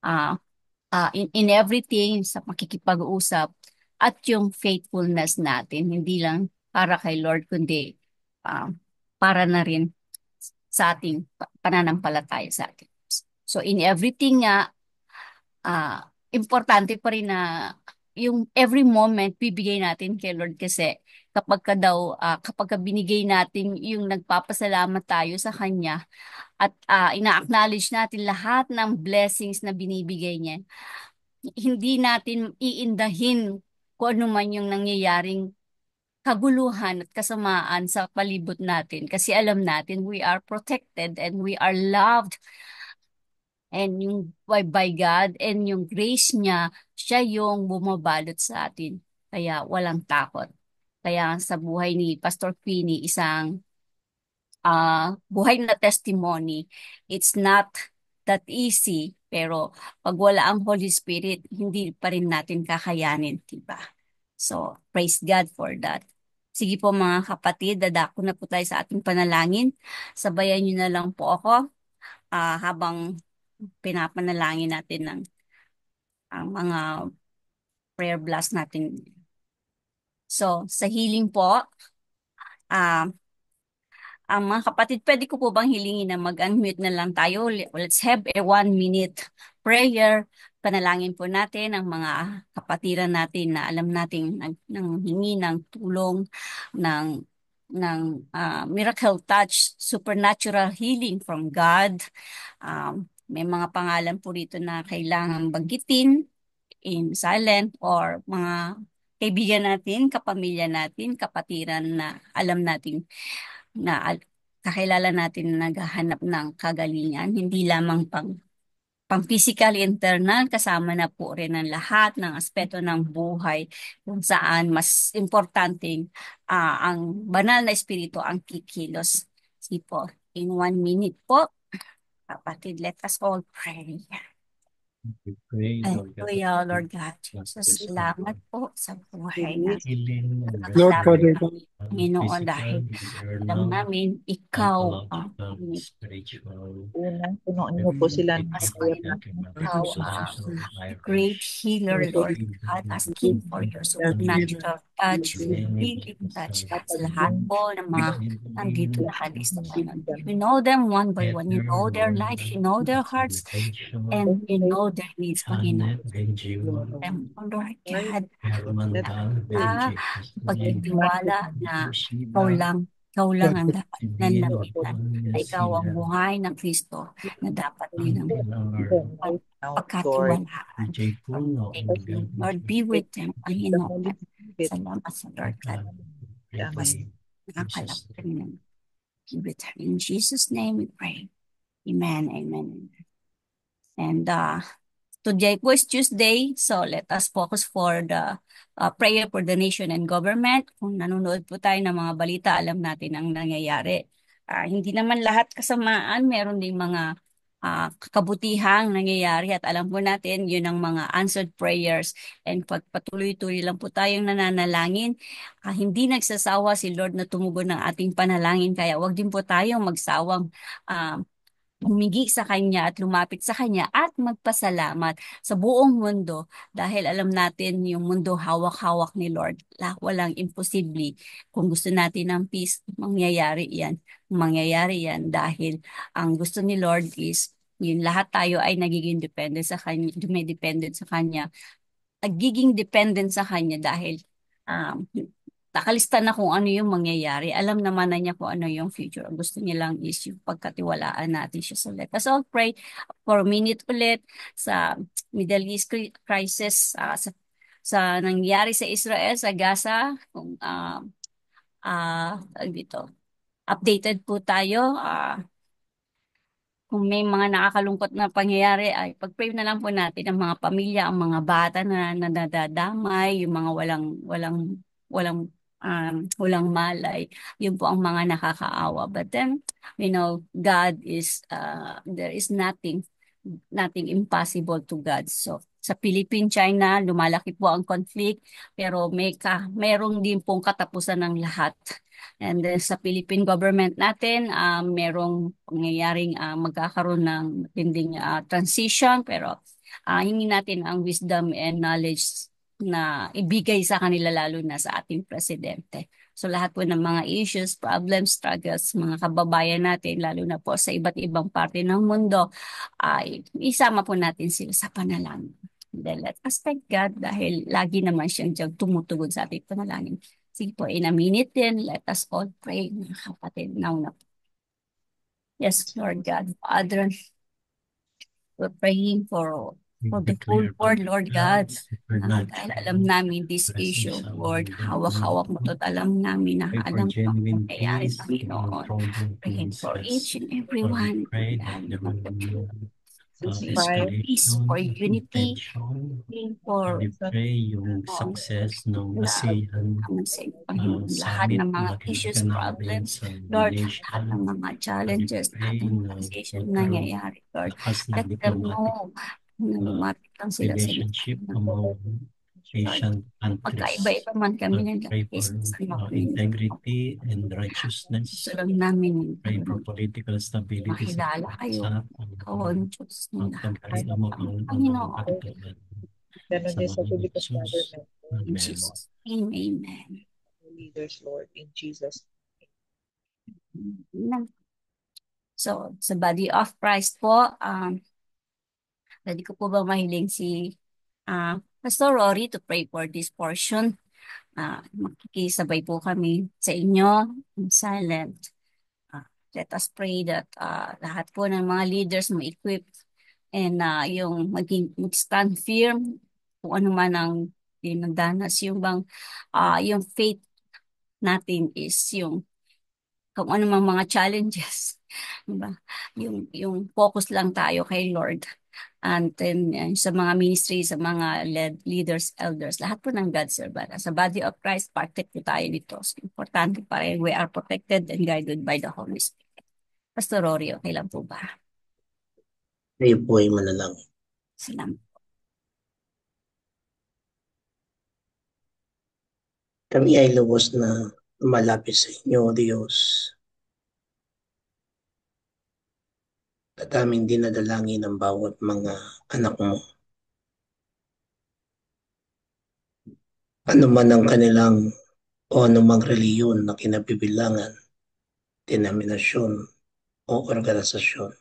D: ah, in everything, sa makikipag-usap, at yung faithfulness natin, hindi lang para kay Lord, kundi ah, para na rin sa ating pananampalataya sa atin. So in everything nga, importante pa rin na yung every moment bibigay natin kay Lord kasi kapag ka binigay natin yung nagpapasalamat tayo sa Kanya at ina-acknowledge natin lahat ng blessings na binibigay niya, hindi natin iindahin kung ano man yung nangyayaring kaguluhan at kasamaan sa palibot natin kasi alam natin we are protected and we are loved and yung by God and yung grace niya, siya yung bumabalot sa atin. Kaya walang takot. Kaya sa buhay ni Pastor Queenie, isang buhay na testimony. It's not that easy, pero pag wala ang Holy Spirit, hindi pa rin natin kakayanin, diba? So, praise God for that. Sige po mga kapatid, dadako na po tayo sa ating panalangin. Sabayan niyo na lang po ako habang pinapanalangin natin ang mga prayer blast natin. So, sa healing po, ah mga kapatid, pwede ko po bang hilingin na mag-unmute na lang tayo? Let's have a 1 minute prayer. Panalangin po natin ang mga kapatiran natin na alam nating nang hingi ng tulong, ng, miracle touch, supernatural healing from God. May mga pangalan po rito na kailangan banggitin in silent or mga kaibigan natin, kapamilya natin, kapatiran na alam natin na kakilala natin na naghahanap ng kagalingan, hindi lamang pang physical, internal, kasama na po rin ang lahat ng aspeto ng buhay kung saan mas importanteng ang banal na espiritu ang kikilos. Sige po, in 1 minute po, kapatid, let us all pray.
A: We pray, Lord God, that
D: Hallelujah,
A: you
D: Lord God
A: bless
D: Jesus.
A: this
D: Salamat
A: couple.
D: po sa buhay
B: release
D: natin.
A: Healing and
E: Lord
D: Salamat
E: Father
A: restoration,
E: God,
D: kami, Panginoon,
A: physical,
D: dahil alam
A: internal,
D: namin, ikaw ang
A: psychological, spiritual,
B: unang punuan niyo po
A: every
B: sila ng
D: mas
A: sickness,
B: kaya
A: thank you,
D: Panginoon,
A: Lord,
D: ikaw
A: physical,
D: the great
A: Irish,
D: healer, Lord God, asking for your
A: and
D: supernatural touch,
A: many
D: healing touch sa
B: dapat
D: lahat
B: din
D: po ng mga nandito
A: in
D: nakalista, Panginoon.
B: bibigyan
D: You know them one by one. You
A: better,
D: know their
A: Lord,
D: lives, you know their hearts,
A: facilitation,
D: and you know their needs, Panginoon.
A: Janet, Benjuma,
D: Them, oh Lord
B: right
D: God,
B: that
A: Hermandad, in
D: ah,
A: Jesus' name,
D: pagtitiwala na
A: Shiva,
D: ikaw lang ang dapat na
A: Sibian,
D: lapitan. Na ikaw ang
A: Yasina,
D: buhay ng Kristo na dapat nilang
A: Lord,
B: right now Lord
D: pagkatiwalaan.
A: J.
D: Lord,
A: Puno,
D: thank
A: and
D: you.
A: God,
D: Lord, be
B: take
D: with them,
B: the
D: Panginoon.
B: Holy Spirit
D: Salamat sa Lord God.
A: pray for
D: Mas
A: you,
D: nakakalap
A: Jesus'
D: ka rin. Be with her. In Jesus' name we pray. Amen. Amen. And today was Tuesday, so let us focus for the prayer for the nation and government. Kung nanonood po tayo ng mga balita, alam natin ang nangyayari. Hindi naman lahat kasamaan, meron ding mga kabutihang nangyayari at alam po natin yun ang mga answered prayers and pagpatuloy-tuloy lang po tayong nananalangin. Hindi nagsasawa si Lord na tumugon ng ating panalangin kaya wag din po tayong magsawang humigi sa Kanya at lumapit sa Kanya at magpasalamat sa buong mundo dahil alam natin yung mundo hawak-hawak ni Lord. Walang imposible. Kung gusto natin ng peace, mangyayari yan. Mangyayari yan dahil ang gusto ni Lord is yung lahat tayo ay nagiging dependent sa Kanya, dumidependent sa Kanya, nagiging dependent sa Kanya dahil um, nakalista na kung ano yung mangyayari. Alam naman na niya kung ano yung future. Ang gusto niya lang is yung pagkatiwalaan natin siya sa let us all pray for a minute ulit sa Middle East crisis, sa nangyari sa Israel, sa Gaza. Kung dito, updated po tayo. Kung may mga nakakalungkot na pangyayari, ay pag-pray na lang po natin ang mga pamilya, ang mga bata na nadadamay, yung mga walang walang malay. Yun po ang mga nakakaawa. But then, God is, there is nothing impossible to God. So, sa Philippine, China, lumalaki po ang conflict, pero merong din pong katapusan ng lahat. And then sa Philippine government natin, merong pangyayaring magkakaroon ng matinding transition, pero hingi natin ang wisdom and knowledge na ibigay sa kanila lalo na sa ating presidente. So lahat po ng mga issues, problems, struggles, mga kababayan natin, lalo na po sa iba't ibang parte ng mundo, ay isama po natin sila sa panalangin. Then let us thank God dahil lagi naman siyang diyang tumutugon sa ating panalangin. Sige po, in a minute din, let us all pray, mga kapatid. Now na po. Yes, Lord God, Father, we're praying for the whole
A: Declare
D: world, Lord God. Dahil
A: supernatural
D: alam namin this
A: blessings
D: issue,
A: sa
D: Lord,
A: mundo.
D: hawak-hawak mo to at alam namin na
A: Pray for
D: alam ko kung
A: genuine
D: nangyayari,
A: peace in
D: Panginoon.
A: troubled
D: Praying for
A: places.
D: each and every
A: Lord, we
D: one,
A: pray that
D: lalo
A: there
D: na
A: will
D: the
A: be
D: truth. Praying for
B: ceasefire,
D: peace,
A: escalation
D: for
A: of
D: unity,
A: tension.
D: praying
A: And
D: for
A: we pray yung success ng ASEAN
D: naman sa iyo, Panginoon, lahat
A: summit
D: ng mga
A: maging
D: issues,
A: ganapin
D: problems,
A: sa
D: Lord, lahat
A: Malaysia.
D: ng mga
A: And we
D: challenges, lahat
A: pray
D: ng mga
A: na
D: transition na
A: magkaroon
D: nangyayari, Lord.
A: lakas na
D: Let them
A: diplomatic
D: know na lumapit lang sila sa
A: relationship
D: Panginoon,
A: among
D: Lord.
A: Asian countries.
D: Magkaiba-iba man kami ng
A: Pray for
D: cases, ano,
A: integrity and
D: gusto
A: righteousness.
D: lang namin
A: Pray
D: yung
A: for political stability sa
D: makilala kayo,
A: bansa.
D: kawan, Diyos ng lahat.
A: Pagkaroon mo ang mga
D: Panginoon,
A: katulad
B: ganun
A: sa
B: din sa
A: mga
B: Philippines
A: Jesus.
B: government,
D: in
A: Amen.
D: Jesus' name, amen.
B: leaders, Lord, in Jesus.
D: So, sa body of Christ po, pwede ko po ba mahiling si Pastor Rory to pray for this portion? Makikisabay po kami sa inyo in silent. Let us pray that lahat po ng mga leaders ma-equip and mag-stand firm kung ano man ang dinadanas yung bang yung faith natin is yung kung ano mang mga challenges, diba? Yung focus lang tayo kay Lord. And then sa mga ministry, sa mga leaders, elders, lahat po ng God's servant. Sa body of Christ, parted po tayo dito. So, importante pa rin, we are protected and guided by the Holy Spirit. Pastor Rory, okay lang po ba?
C: Kayo po ay manalangin.
D: Salamat.
C: Kami ay lubos na malapit sa inyo, O Diyos. At aming dinadalangin ang bawat mga anak mo. Ano man ang kanilang o anumang reliyon na kinabibilangan, denominasyon o organisasyon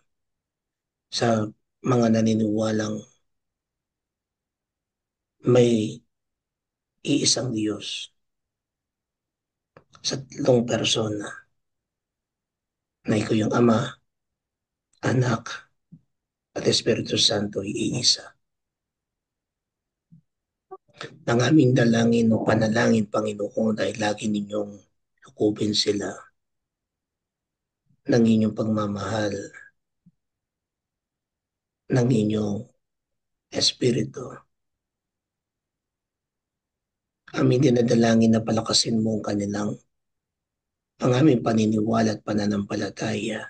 C: sa mga naniniwalang may iisang Diyos sa tatlong persona na ikaw yung Ama, Anak, at Espiritu Santo ay iisa. Ang aming dalangin o panalangin, Panginoon, ay lagi ninyong lukubin sila ng inyong pagmamahal, ng inyong Espiritu. Aming dinadalangin na palakasin mo ang aming paniniwala at pananampalataya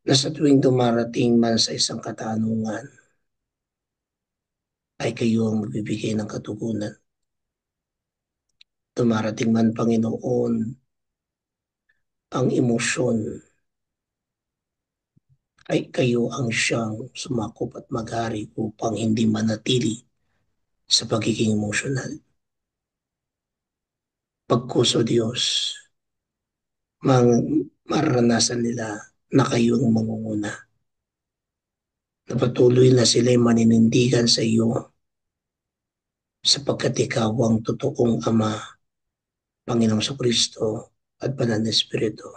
C: na sa tuwing dumarating man sa isang katanungan ay kayo ang magbibigay ng katugunan. Dumarating man, Panginoon, ang emosyon ay kayo ang siyang sumakop at maghari upang hindi manatili sa pagiging emosyonal. Pagkuso Diyos, maranasan nila na kayo ang mangunguna. Na patuloy na sila'y maninindigan sa iyo sapagkat ikaw ang totoong Ama, Panginoong Kristo at Banal na Espiritu.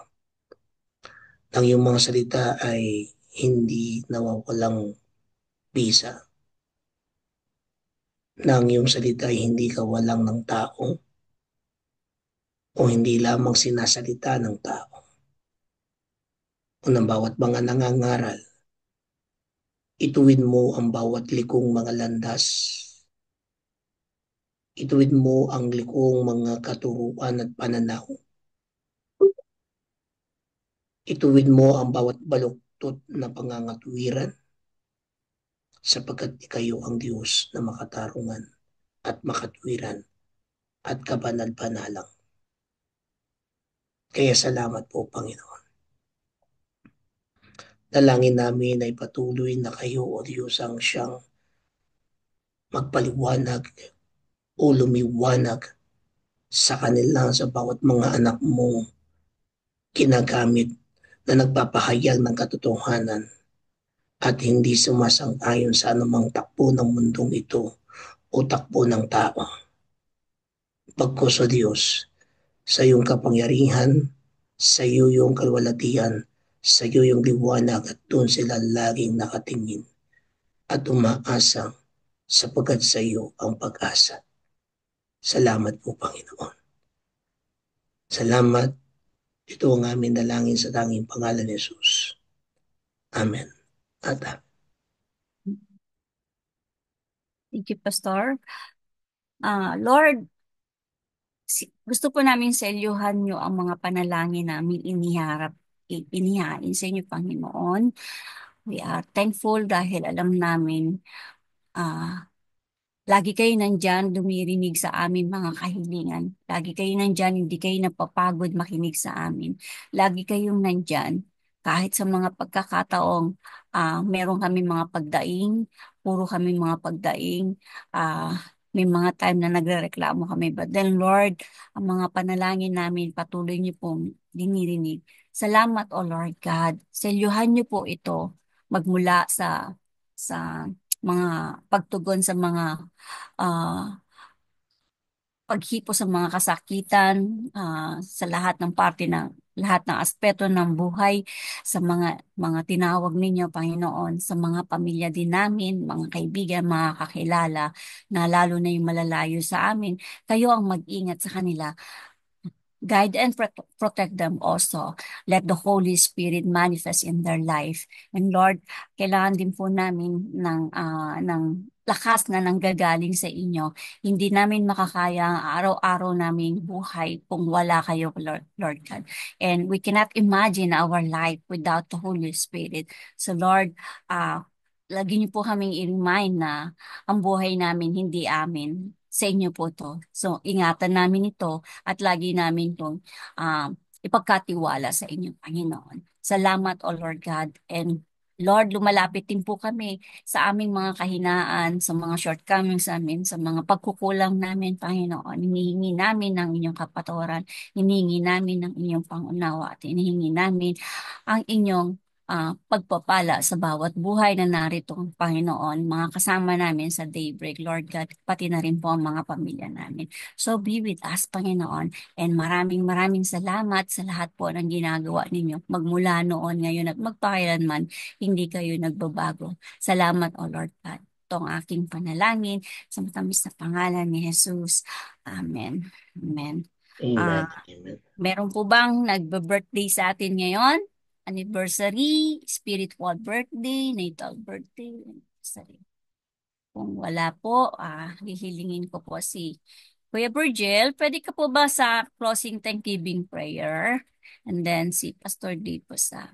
C: Ang iyong mga salita ay hindi nawawalang bisa. Na ang iyong salita ay hindi kawalang ng tao o hindi lamang sinasalita ng tao. O ng bawat mga nangangaral, ituwid mo ang bawat likong mga landas. Ituwid mo ang likong mga katuruan at pananaw. Ituwid mo ang bawat baluktot na pangangatwiran sapagkat ikayo ang Diyos na makatarungan at makatwiran at kabanal-banalang. Kaya salamat po, Panginoon. Dalangin namin ay patuloy na kayo, O Diyos, ang siyang magpaliwanag o lumiwanag sa kanila sa bawat mga anak mo ginagamit na nagpapahayag ng katotohanan at hindi sumasang-ayon sa anumang takbo ng mundong ito o takbo ng tao. Pagkus o Diyos, sa iyong kapangyarihan, sa iyo yung kalwalatian, sa iyo yung liwanag at doon sila laging nakatingin at umaasa sapagkat sa iyo ang pag-asa. Salamat po, Panginoon. Salamat. Ito ang aming dalangin sa tanging pangalan ni Jesus. Amen. At amen.
D: Thank you, Pastor. Lord, gusto po namin sa ilyuhan nyo ang mga panalangin namin inihain sa inyo, Panginoon. We are thankful dahil alam namin ah lagi kayo nandyan, dumirinig sa amin mga kahilingan. Lagi kayo nandyan, hindi kayo napapagod makinig sa amin. Lagi kayong nandyan, kahit sa mga pagkakataong meron kami mga pagdaing, puro kami mga pagdaing, ah, may mga time na nagrereklamo kami. But then Lord, ang mga panalangin namin, patuloy niyo pong dinirinig. Salamat, O Lord God. Selyuhan niyo po ito magmula sa mga pagtugon sa mga ah, paghipo sa mga kasakitan, sa lahat ng parte ng lahat ng aspeto ng buhay, sa mga tinawag ninyo, Panginoon, sa mga pamilya din namin, mga kaibigan, mga kakilala, na lalo na yung malalayo sa amin, kayo ang mag-ingat sa kanila. Guide and protect them also. Let the Holy Spirit manifest in their life. And Lord, kailangan din po namin ng lakas na nanggagaling sa inyo. Hindi namin makakaya ang araw-araw naming buhay kung wala kayo, Lord God. And we cannot imagine our life without the Holy Spirit. So Lord, lagi niyo po kaming i-remind na ang buhay namin hindi amin. Sa inyo po to. So, ingatan namin ito at lagi namin itong ipagkatiwala sa inyo, Panginoon. Salamat, O Lord God. And Lord, lumalapit din po kami sa aming mga kahinaan, sa mga shortcomings namin, sa mga pagkukulang namin, Panginoon. Hinihingi namin ng inyong kapatawaran, hinihingi namin ng inyong pangunawa, at hinihingi namin ang inyong pagpapala sa bawat buhay na narito, Panginoon, mga kasama namin sa Daybreak, Lord God, pati na rin po ang mga pamilya namin. So be with us, Panginoon, and maraming maraming salamat sa lahat po ng ginagawa ninyo. Magmula noon, ngayon at magpakailanman, hindi kayo nagbabago. Salamat, O Lord God. Ito ang aking panalangin sa matamis na pangalan ni Jesus. Amen. Amen.
C: Amen.
D: Ah,
C: Amen.
D: meron po bang nagbe-birthday sa atin ngayon? Anniversary, spiritual birthday, natal birthday, anniversary. Kung wala po, hihilingin ko po si Kuya Virgil. Pwede ka po ba sa closing Thanksgiving prayer? And then si Pastor Dave po sa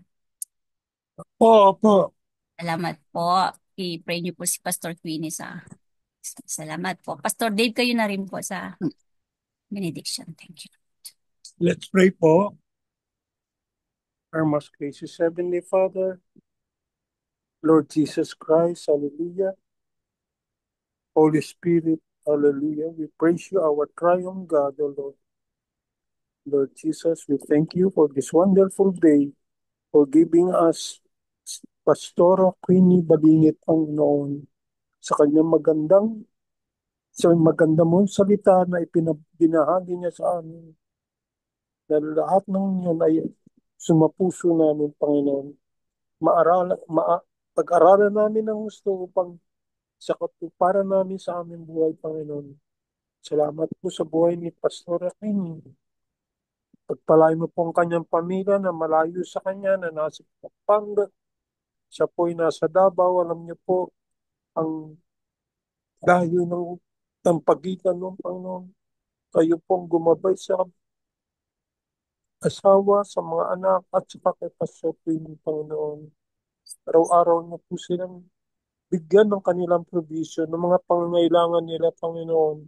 E: Opo.
D: salamat po. I-pray niyo po si Pastor Queenie sa salamat po. Pastor Dave, kayo na rin po sa benediction. Thank you.
E: Let's pray po. Our most gracious Heavenly Father, Lord Jesus Christ, hallelujah. Holy Spirit, hallelujah. We praise you, our triumph God, O Lord. Lord Jesus, we thank you for this wonderful day, for giving us Pastora Queenie Balingit, Panginoon, sa kanyang magandang mong salita na binahagi niya sa amin, na lahat ng yun ay sumapuso namin, Panginoon. Pag-aralan namin ang gusto upang sa katuparan namin sa aming buhay, Panginoon. Salamat po sa buhay ni Pastora Queenie. Pagpalain mo po ang kanyang pamilya na malayo sa kanya, na nasa Pampanga. Siya po ay nasa Davao. Alam niyo po ang layo ng pagitan ng Panginoon. Kayo pong gumabay sa asawa, sa mga anak, at sa kay Pastor Queenie, Panginoon. Araw-araw niyo po silang bigyan ng kanilang provision, ng mga pangangailangan nila, Panginoon.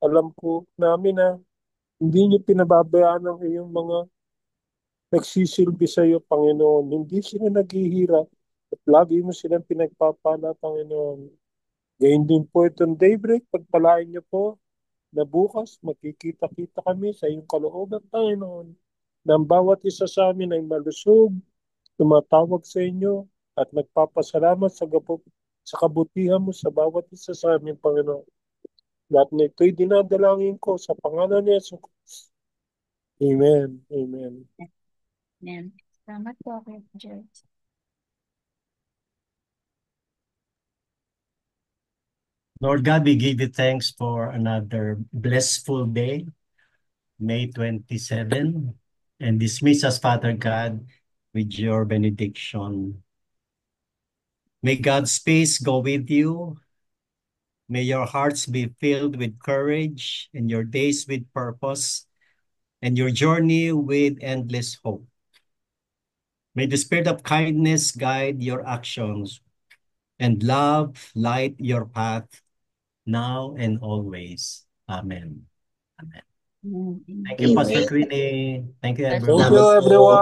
E: Alam po namin na hindi niyo pinababayaan ang iyong mga nagsisilbi sa iyo, Panginoon. Hindi sila naghihirap at lagi mo silang pinagpapala, Panginoon. Gayun din po itong daybreak, pagpalain niyo po na bukas magkikita-kita kami sa iyong kalooban, Panginoon. Na ang bawat isa sa amin ay malusog, tumatawag sa inyo, at nagpapasalamat sa kabutihan mo sa bawat isa sa amin, Panginoon. Lahat na ito'y dinadalangin ko sa pangalan ni Jesus. Amen. Amen.
D: Amen. Salamat po, Kuya George.
A: Lord God, we give you thanks for another blissful day, May 27, and dismiss us, Father God, with your benediction. May God's peace go with you. May your hearts be filled with courage and your days with purpose and your journey with endless hope. May the spirit of kindness guide your actions and love light your path now and always. Amen. Amen.
D: Amen.
A: Thank you, Pastor
C: Amen.
A: Queenie. Thank you,
E: Thank
A: everyone.
E: you,
C: Salamat po.
E: everyone.